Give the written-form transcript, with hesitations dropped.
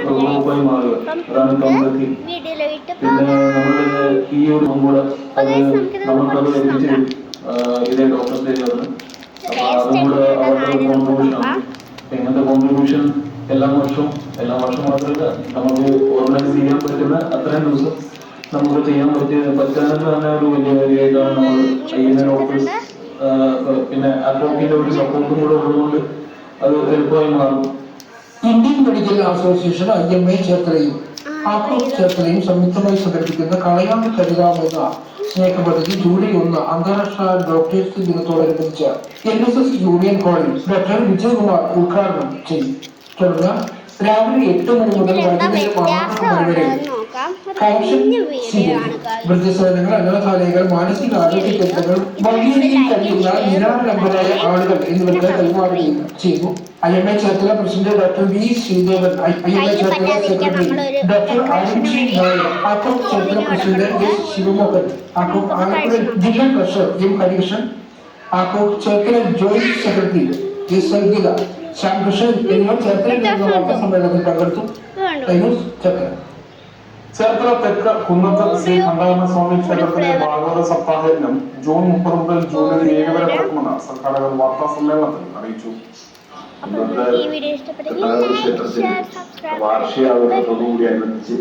ഗ്രൂപ്പായി മാറുക. അതാണ് കമ്മ്യൂണിറ്റി. പിന്നെ നമ്മളുടെ ഈ ഒരു കൂടെ നമുക്കത് എത്തിച്ച് ഇതേ ഡോക്ടറിന്റെ ചേർന്ന് അപ്പൊ അതും കൂടെ അവരുടെ കോൺട്രിബ്യൂഷനാണ്. ഇങ്ങനത്തെ കോൺട്രിബ്യൂഷൻ എല്ലാ വർഷവും മാത്രമല്ല നമുക്ക് ഓർഗനൈസ് ചെയ്യാൻ പറ്റുന്ന അത്രയും ദിവസം നമുക്ക് ചെയ്യാൻ പറ്റാനെന്ന് തന്നെ ഒരു വലിയ കാര്യമായിട്ടാണ് നമ്മൾ INA ഓഫീസ് പിന്നെ അഡ്വക്കേറ്റിന്റെ ഒരു സപ്പോർട്ടും കൂടെ ഉള്ളതുകൊണ്ട് അത് എളുപ്പമായി മാറും. ഇന്ത്യൻ മെഡിക്കൽ അസോസിയേഷൻ IMA ചേർത്തലയും ആക്രോസ് ചേർത്തലയും സംയുക്തമായി സംഘടിപ്പിക്കുന്ന കളയാണ്ട് കരുതാമെന്ന സ്നേഹ പദ്ധതി ജൂലൈ 1 അന്താരാഷ്ട്ര ഡോക്ടേഴ്സ് ദിനത്തോടനുബന്ധിച്ച് NSS യൂണിയൻ ഹാളിൽ ഡോക്ടർ വിജയകുമാർ ഉദ്ഘാടനം ചെയ്യും. തുടർന്ന് രാവിലെ 8 മണി മുതൽ വൈകുന്നേരം 6 മണി വരെ വൃദ്ധസദനങ്ങൾ, അനാഥാലയങ്ങൾ, മാനസികാരോഗ്യ കേന്ദ്രങ്ങൾ, വഴിയരികിൽ കഴിയുന്ന നിരാലംബരായ ആളുകൾ എന്നിവർക്ക് കൈമാറുകയും ചെയ്തു. IMA Cherthala president doctor V Sreedevan, IMA Cherthala secretary doctor Arunji Nair, ആക്രോസ് ചേർത്തല പ്രസിഡന്റ് S ശിവമോഹൻ, ആക്രോസ് ആലപ്പുഴ ജില്ലാ ട്രഷറർ M ഹരികൃഷ്ണൻ, ആക്രോസ് Cherthala joint secretary S Sangeetha, Shyamkrishnan എന്നിവർ ചേർത്തലയിൽ നടന്ന വാർത്താ സമ്മേളനത്തിൽ പങ്കെടുത്തു. ചേർത്തല തെക്ക് കുന്നത്ത് ശ്രീ കണ്ഠാരസ്വാമി ക്ഷേത്രത്തിലെ ഭാഗവത സപ്താഹയജ്ഞം ജൂൺ 30 മുതൽ ജൂലൈ 7 വരെ നടക്കുമെന്ന് സംഘാടകർ വാർത്താ സമ്മേളനത്തിൽ അറിയിച്ചു. വാർഷിക ആഘോഷത്തോടുകൂടി അനുബന്ധിച്ച്